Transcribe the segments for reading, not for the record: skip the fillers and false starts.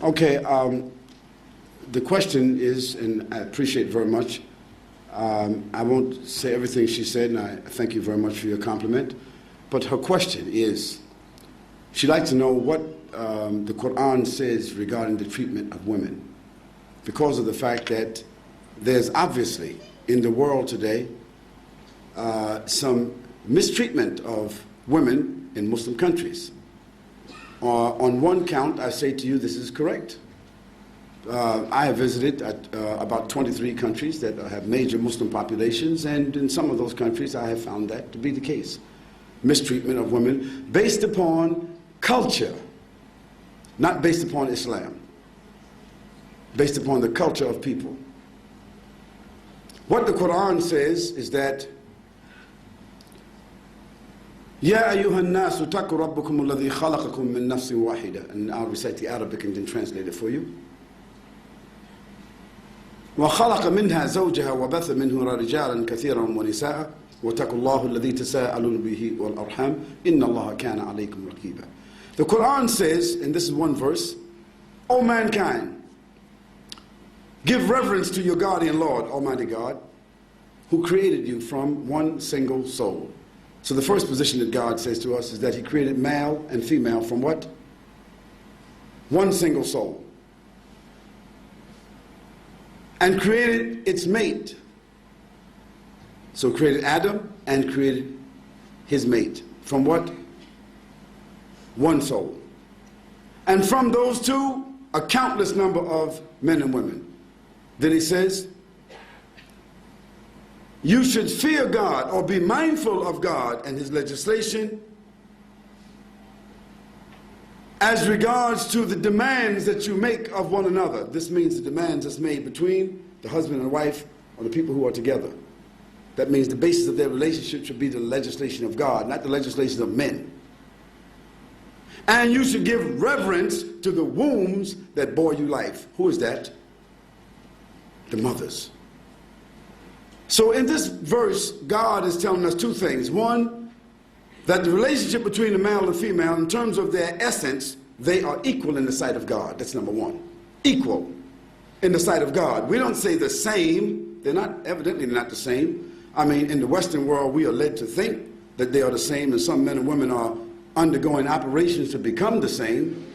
Okay, the question is, and I appreciate it very much. I won't say everything she said, and I thank you very much for your compliment. But her question is, she'd like to know what the Quran says regarding the treatment of women, because of the fact that there's obviously in the world today some mistreatment of women in Muslim countries. On one count, I say to you, this is correct. I have visited about 23 countries that have major Muslim populations, and in some of those countries I have found that to be the case. Mistreatment of women based upon culture, not based upon Islam, based upon the culture of people. What the Quran says is that يا أيها الناس اتقوا ربكم الذي خلقكم من نفس واحدة, and I'll recite the Arabic and then translate it for you. وخلق منها زوجها وبث منهما رجالا كثيرا ونساء واتقوا الله الذي تساءلون به والأرحام إن الله كان عليكم رقيبا. The Quran says, and this is one verse, O mankind, give reverence to your guardian Lord, Almighty God, who created you from one single soul. So the first position that God says to us is that He created male and female from what? One single soul. And created its mate. So created Adam and created his mate. From what? One soul. And from those two, a countless number of men and women. Then He says, you should fear God or be mindful of God and His legislation as regards to the demands that you make of one another. This means the demands that's made between the husband and wife or the people who are together. That means the basis of their relationship should be the legislation of God, not the legislation of men. And you should give reverence to the wombs that bore you life. Who is that? The mothers. So in this verse, God is telling us two things. One, that the relationship between the male and female, in terms of their essence, they are equal in the sight of God. That's number one. Equal in the sight of God. We don't say the same. They're not, evidently not the same. I mean, in the Western world, we are led to think that they are the same, and some men and women are undergoing operations to become the same.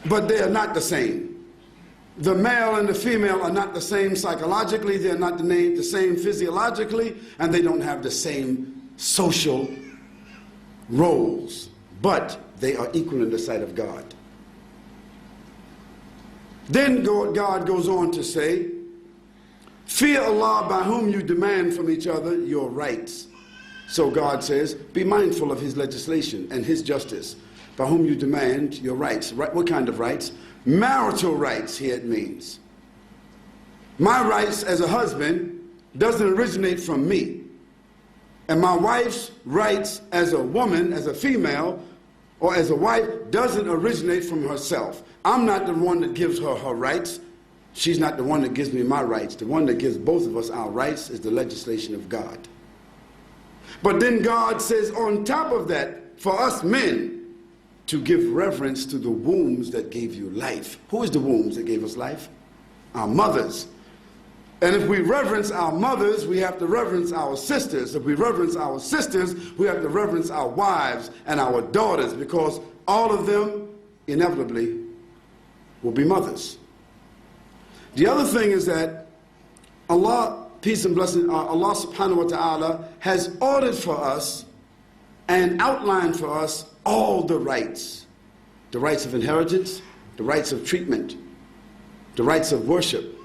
But they are not the same. The male and the female are not the same psychologically, they're not the same physiologically, and they don't have the same social roles. But they are equal in the sight of God. Then God goes on to say, fear Allah by whom you demand from each other your rights. So God says, be mindful of His legislation and His justice, by whom you demand your rights. What kind of rights? Marital rights, here it means. My rights as a husband doesn't originate from me. And my wife's rights as a woman, as a female, or as a wife, doesn't originate from herself. I'm not the one that gives her her rights. She's not the one that gives me my rights. The one that gives both of us our rights is the legislation of God. But then God says on top of that, for us men, to give reverence to the wombs that gave you life. Who is the wombs that gave us life? Our mothers. And if we reverence our mothers, we have to reverence our sisters. If we reverence our sisters, we have to reverence our wives and our daughters, because all of them inevitably will be mothers. The other thing is that Allah, peace and blessing, Allah subhanahu wa ta'ala has ordered for us and outlined for us all the rights of inheritance, the rights of treatment, the rights of worship,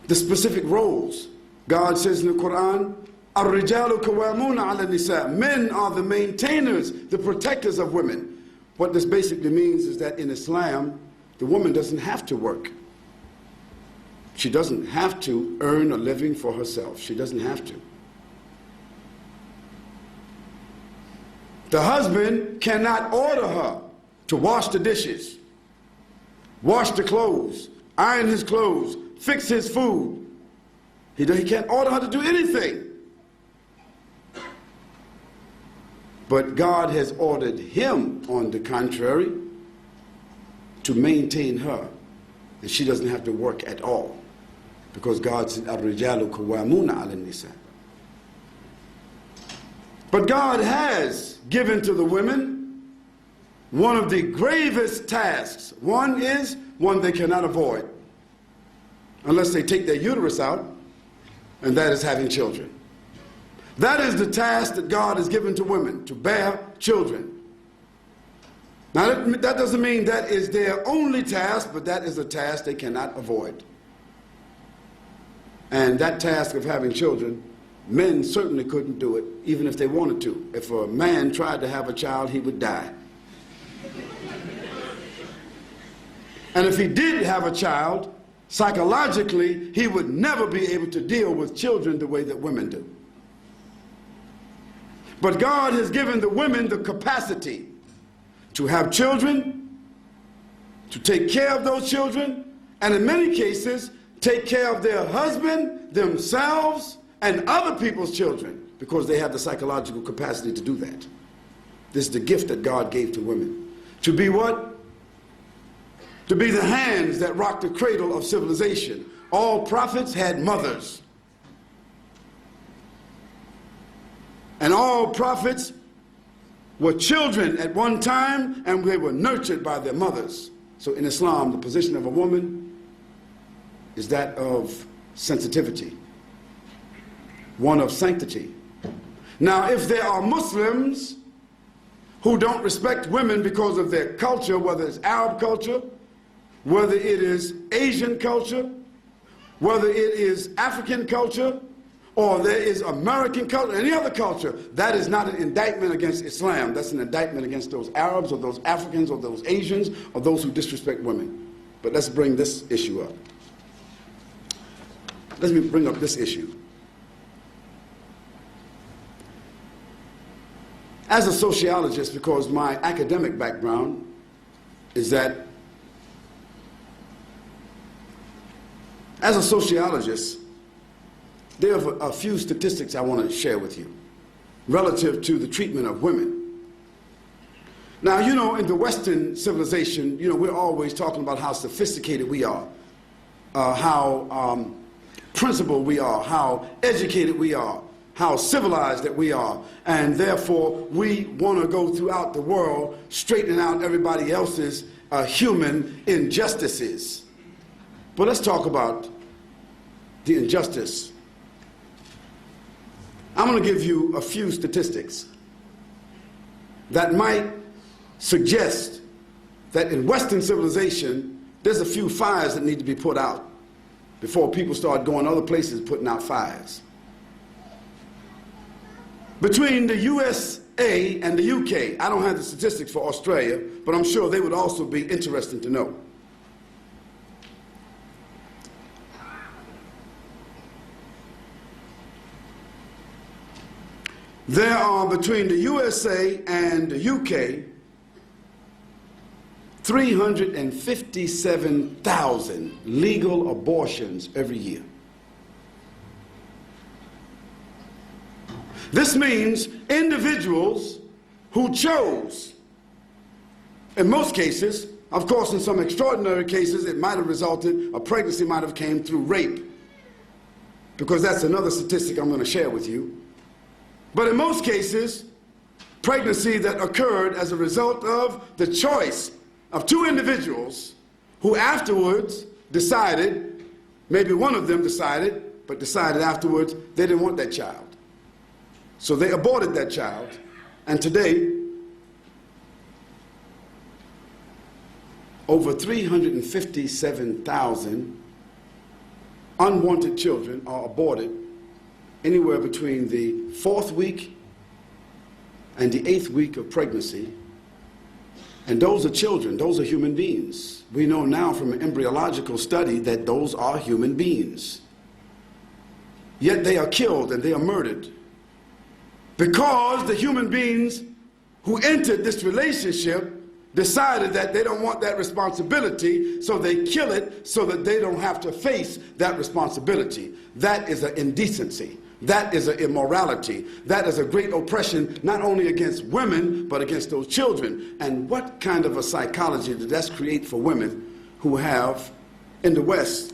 the specific roles. God says in the Quran, الرجال قوامون على النساء. Men are the maintainers, the protectors of women. What this basically means is that in Islam, the woman doesn't have to work. She doesn't have to earn a living for herself. She doesn't have to. The husband cannot order her to wash the dishes, wash the clothes, iron his clothes, fix his food. He can't order her to do anything. But God has ordered him, on the contrary, to maintain her, and she doesn't have to work at all, because God said, "Ar-rijalu qawwamuna 'ala an-nisa." But God has given to the women one of the gravest tasks. One is one they cannot avoid unless they take their uterus out, and that is having children. That is the task that God has given to women, to bear children. Now, that doesn't mean that is their only task, but that is a task they cannot avoid. And that task of having children, men certainly couldn't do it, even if they wanted to. If a man tried to have a child, he would die. And if he did have a child, psychologically, he would never be able to deal with children the way that women do. But God has given the women the capacity to have children, to take care of those children, and in many cases, take care of their husband, themselves, and other people's children, because they have the psychological capacity to do that. This is the gift that God gave to women. To be what? To be the hands that rock the cradle of civilization. All prophets had mothers. And all prophets were children at one time, and they were nurtured by their mothers. So in Islam, the position of a woman is that of sensitivity, one of sanctity. Now, if there are Muslims who don't respect women because of their culture, whether it's Arab culture, whether it is Asian culture, whether it is African culture, or there is American culture, any other culture, that is not an indictment against Islam. That's an indictment against those Arabs or those Africans or those Asians or those who disrespect women. But let's bring this issue up. Let me bring up this issue. As a sociologist, because my academic background is that, as a sociologist, there are a few statistics I want to share with you relative to the treatment of women. Now, you know, in the Western civilization, you know, we're always talking about how sophisticated we are, how principled we are, how educated we are, how civilized that we are, and therefore we want to go throughout the world straightening out everybody else's human injustices. But let's talk about the injustice. I'm going to give you a few statistics that might suggest that in Western civilization, there's a few fires that need to be put out before people start going other places putting out fires. Between the USA and the UK, I don't have the statistics for Australia, but I'm sure they would also be interesting to know. There are, between the USA and the UK, 357,000 legal abortions every year. This means individuals who chose, in most cases, of course in some extraordinary cases it might have resulted, a pregnancy might have came through rape, because that's another statistic I'm going to share with you. But in most cases, pregnancy that occurred as a result of the choice of two individuals who afterwards decided, maybe one of them decided, but decided afterwards they didn't want that child. So they aborted that child, and today, over 357,000 unwanted children are aborted anywhere between the 4th week and the 8th week of pregnancy. And those are children, those are human beings. We know now from an embryological study that those are human beings. Yet they are killed and they are murdered because the human beings who entered this relationship decided that they don't want that responsibility, so they kill it so that they don't have to face that responsibility. That is an indecency. That is an immorality. That is a great oppression, not only against women, but against those children. And what kind of a psychology did that create for women who have, in the West,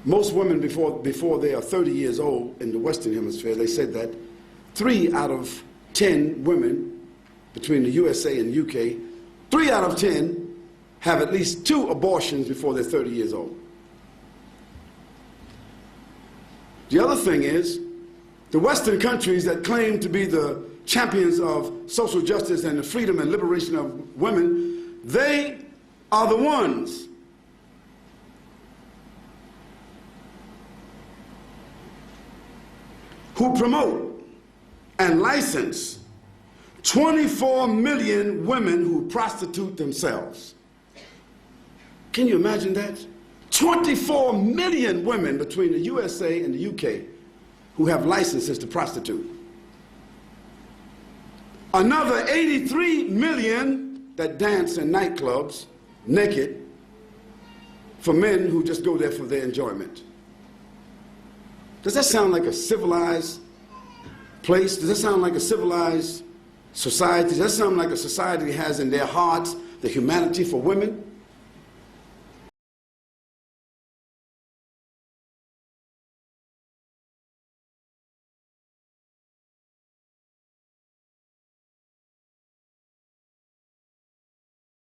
most women before they are 30 years old in the Western Hemisphere, they said that 3 out of 10 women between the USA and the UK, 3 out of 10 have at least 2 abortions before they're 30 years old. The other thing is, the Western countries that claim to be the champions of social justice and the freedom and liberation of women, they are the ones who promote and license 24 million women who prostitute themselves. Can you imagine that? 24 million women between the USA and the UK who have licenses to prostitute. Another 83 million that dance in nightclubs naked for men who just go there for their enjoyment. Does that sound like a civilized place? Does that sound like a civilized society? Does that sound like a society that has in their hearts the humanity for women?